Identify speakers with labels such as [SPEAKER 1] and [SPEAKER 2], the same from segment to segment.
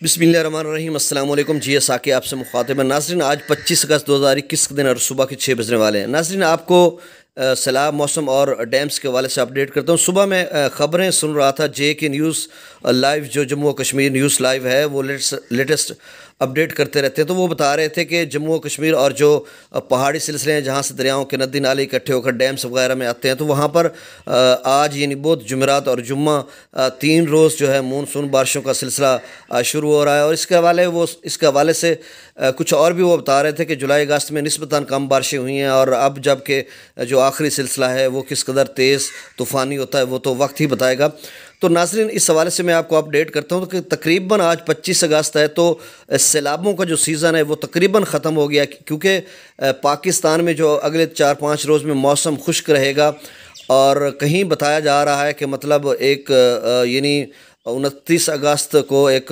[SPEAKER 1] बिस्मिल्लाहिर्रहमानिर्रहीम अस्सलाम वालेकुम। जी साकी आपसे मुखातिब है। नाज़रीन, आज 25 अगस्त 2021 के दिन और सुबह के 6 बजने वाले हैं। नाज़रीन, आपको सैलाब, मौसम और डैम्स के हवाले से अपडेट करता हूँ। सुबह मैं ख़बरें सुन रहा था। JK न्यूज़ लाइव, जो जम्मू और कश्मीर न्यूज़ लाइव है, वो लेटेस्ट अपडेट करते रहते हैं। तो वो बता रहे थे कि जम्मू और कश्मीर और जो पहाड़ी सिलसिले हैं, जहाँ से दरियाओं के नदी नाले इकट्ठे होकर डैम्स वगैरह में आते हैं, तो वहाँ पर आज यानी बुध, जुमेरात और जुम्मा 3 रोज़ जो है मानसून बारिशों का सिलसिला शुरू हो रहा है। और इसके हवाले से कुछ और भी वो बता रहे थे कि जुलाई अगस्त में निस्बतन कम बारिशें हुई हैं, और अब जबकि जो आखिरी सिलसिला है वो किस कदर तेज़ तूफ़ानी होता है वो तो वक्त ही बताएगा। तो नाज़रीन, इस हवाले से मैं आपको अपडेट करता हूँ कि तकरीबन आज 25 अगस्त है, तो सैलाबों का जो सीज़न है वो तकरीबन ख़त्म हो गया, क्योंकि पाकिस्तान में जो अगले 4-5 रोज़ में मौसम खुश्क रहेगा। और कहीं बताया जा रहा है कि मतलब एक यानी 29 अगस्त को एक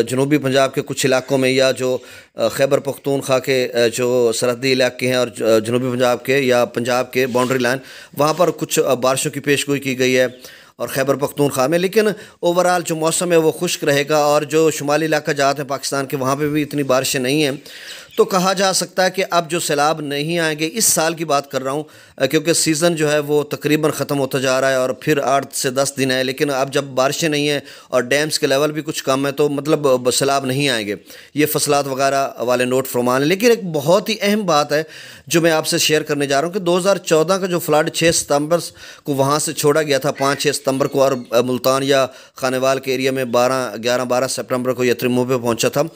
[SPEAKER 1] जनूबी पंजाब के कुछ इलाकों में, या जो खैबर पख्तूनख्वा के जो सरहदी इलाके हैं और जनूबी पंजाब के या पंजाब के बाउंड्री लाइन, वहाँ पर कुछ बारिशों की पेशगोई की गई है और खैबर पख्तूनख्वा में। लेकिन ओवरऑल जो मौसम है वो खुश्क रहेगा, और जो शुमाली इलाका जाते हैं पाकिस्तान के, वहाँ पे भी इतनी बारिशें नहीं हैं। तो कहा जा सकता है कि अब जो सैलाब नहीं आएंगे, इस साल की बात कर रहा हूँ, क्योंकि सीज़न जो है वो तकरीबन ख़त्म होता जा रहा है और फिर 8 से 10 दिन है। लेकिन अब जब बारिशें नहीं हैं और डैम्स के लेवल भी कुछ कम है, तो मतलब सैलाब नहीं आएंगे। ये फसलात वगैरह वाले नोट फरमान है। लेकिन एक बहुत ही अहम बात है जो मैं आपसे शेयर करने जा रहा हूँ कि 2014 का जो फ्लड 6 सितंबर को वहाँ से छोड़ा गया था, 5-6 सितंबर को, और मुल्तान या खानेवाल के एरिया में 11 सितंबर को यत्रिमो पे पहुँचा था।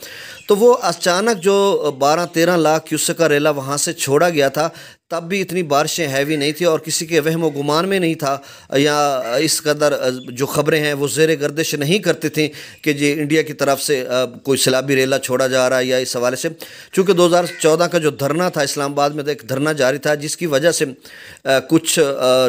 [SPEAKER 1] तो वो अचानक जो 12-13 लाख क्यूसेक का रेला वहाँ से छोड़ा गया था, तब भी इतनी बारिशें हैवी नहीं थी और किसी के वहम व गुमान में नहीं था, या इस कदर जो ख़बरें हैं वो ज़ेर गर्दिश नहीं करती थी कि जी इंडिया की तरफ से कोई सैलाबी रेला छोड़ा जा रहा है। या इस हवाले से, चूँकि 2014 का जो धरना था इस्लामाबाद में, एक धरना जारी था, जिसकी वजह से कुछ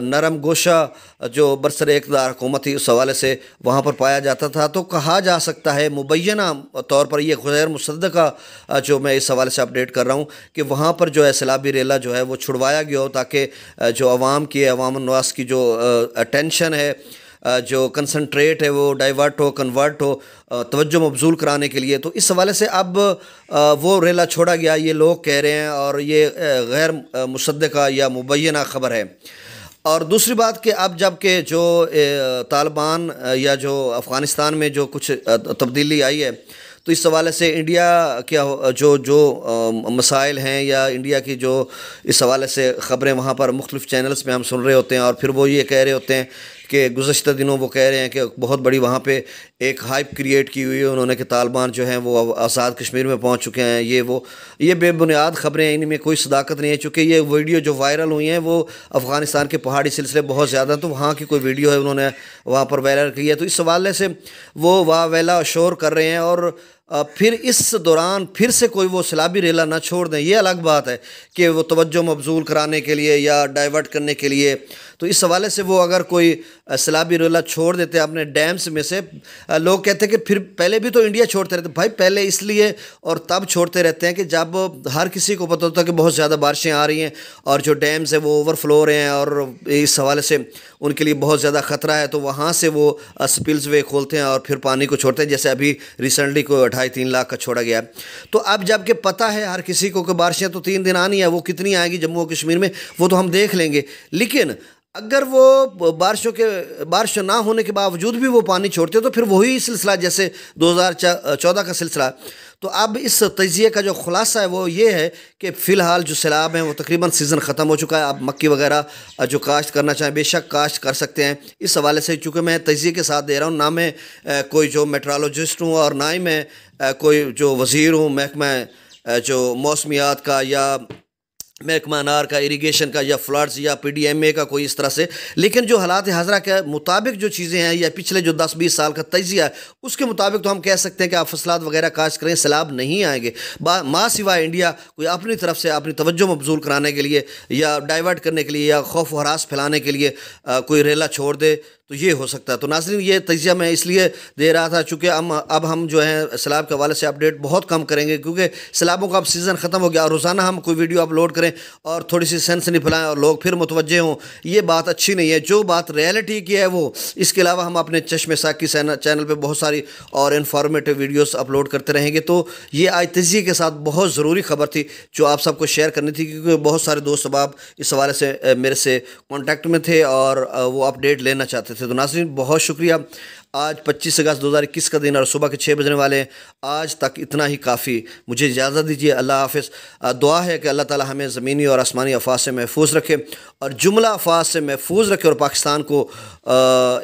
[SPEAKER 1] नरम गोशा जो बरसरे इक़्तिदार हुकूमत थी, उस हवाले से वहाँ पर पाया जाता था। तो कहा जा सकता है मुबैना तौर पर, यह गैर मुसद्दक़ा जो मैं इस हवाले से अपडेट कर रहा हूँ, कि वहाँ पर जो है सैलाबी रेला जो है वो छुड़वाया गया हो, ताकि जो अवाम की, अवाम नवास की जो अटेंशन है, जो कंसंट्रेट है, वो डाइवर्ट हो, कन्वर्ट हो, तवज्जो मबजूल कराने के लिए। तो इस हवाले से अब वो रेला छोड़ा गया, ये लोग कह रहे हैं, और ये गैर मुसद्दक़ा या मुबैना ख़बर है। और दूसरी बात कि अब जबकि जो तालिबान या जो अफ़गानिस्तान में जो कुछ तब्दीली आई है, तो इस हवाले से इंडिया के जो मसाइल हैं, या इंडिया की जो इस हवाले से ख़बरें वहाँ पर मुख्तलिफ़ चैनल्स में हम सुन रहे होते हैं, और फिर वो ये कह रहे होते हैं कि गुज़श्ता दिनों वो कह रहे हैं कि बहुत बड़ी वहाँ पे एक हाइप क्रिएट की हुई है उन्होंने, कि तालिबान जो हैं वो आज़ाद कश्मीर में पहुँच चुके हैं। ये बेबुनियाद ख़बरें हैं, इनमें कोई सदाकत नहीं है। चूँकि ये वीडियो जो वायरल हुई हैं वो अफ़गानिस्तान के पहाड़ी सिलसिले बहुत ज़्यादा हैं, तो वहाँ की कोई वीडियो है उन्होंने वहाँ पर वायरल की है। तो इस हवाले से वो वाह वेला शोर कर रहे हैं, और फिर इस दौरान फिर से कोई वो सैलाबी रेला ना छोड़ दें। ये अलग बात है कि वो तवज्जो मबजूल कराने के लिए या डाइवर्ट करने के लिए। तो इस हवाले से वो अगर कोई सैलाबी रेला छोड़ देते हैं अपने डैम्स में से, लोग कहते हैं कि फिर पहले भी तो इंडिया छोड़ते रहते। भाई, पहले इसलिए और तब छोड़ते रहते हैं कि जब हर किसी को पता होता है कि बहुत ज़्यादा बारिशें आ रही हैं और जो डैम्स है वो ओवरफ्लो हो रहे हैं, और इस हवाले से उनके लिए बहुत ज़्यादा ख़तरा है, तो वहाँ से वो स्पिल्स वे खोलते हैं और फिर पानी को छोड़ते हैं। जैसे अभी रिसेंटली को 2.5-3 लाख का छोड़ा गया है। तो अब जबकि पता है हर किसी को कि बारिशें तो 3 दिन आनी है, वो कितनी आएगी जम्मू और कश्मीर में वो तो हम देख लेंगे। लेकिन अगर वो बारिश ना होने के बावजूद भी वो पानी छोड़ते तो फिर वही सिलसिला जैसे 2014 का सिलसिला। तो अब इस तजिए का जो खुलासा है वो ये है कि फ़िलहाल जो सैलाब हैं वो तकरीबन सीज़न ख़त्म हो चुका है। अब मक्की वगैरह जो काश्त करना चाहें बेशक काश्त कर सकते हैं। इस हवाले से चूँकि मैं तजिए के साथ दे रहा हूँ, ना मैं कोई जो मेट्रोलॉजिस्ट हूँ और ना ही मैं कोई जो वज़ीर हूँ महकमा जो मौसमियात का, या महकमा अनार का, इरिगेशन का, या फ्लड्स या PDMA का, कोई इस तरह से। लेकिन जो हालात हाज़रा के मुताबिक जो चीज़ें हैं, या पिछले जो 10-20 साल का तजिया है उसके मुताबिक, तो हम कह सकते हैं कि आप फसलात वगैरह काश्त करें, सैलाब नहीं आएंगे। माँ सिवाय इंडिया कोई अपनी तरफ से अपनी तवज्जो मबजूल कराने के लिए या डाइवर्ट करने के लिए या खौफ व हरास फैलाने के लिए कोई रेला छोड़ दे, तो ये हो सकता है। तो नाज़रीन, ये तजिया मैं इसलिए दे रहा था चूँकि अब हम जो है सैलाब के हवाले से अपडेट बहुत कम करेंगे, क्योंकि सैलाबों का अब सीज़न ख़त्म हो गया और रोज़ाना हम कोई वीडियो अपलोड करें करें और थोड़ी सी सनसनी फैलाएं और लोग फिर मुतवज्जे हों, ये बात अच्छी नहीं है। जो बात रियलिटी की है वो, इसके अलावा हम अपने चश्मे साकी चैनल पे बहुत सारी और इन्फॉर्मेटिव वीडियोस अपलोड करते रहेंगे। तो ये आज तजिए के साथ बहुत ज़रूरी खबर थी जो आप सबको शेयर करनी थी, क्योंकि बहुत सारे दोस्त अब इस हवाले से मेरे से कॉन्टैक्ट में थे और वो अपडेट लेना चाहते थे। तो नाज़रीन बहुत शुक्रिया। आज 25 अगस्त 2021 का दिन और सुबह के 6 बजने वाले हैं। आज तक इतना ही काफ़ी, मुझे इजाज़त दीजिए। अल्लाह हाफ़िज़। दुआ है कि अल्लाह ताला हमें ज़मीनी और आसमानी अफवाज से महफूज रखे और जुमला अफवाज से महफूज रखे और पाकिस्तान को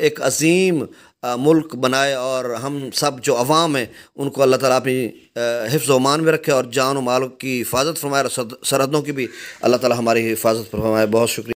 [SPEAKER 1] एक अजीम मुल्क बनाए और हम सब जो अवाम हैं उनको अल्लाह ताला अपनी हिफ्ज़ व अमान में रखे और जान व माल की हिफाजत फरमाए और सरहदों की भी अल्लाह ताला हमारी हिफाजत फरमाए। बहुत शुक्रिया।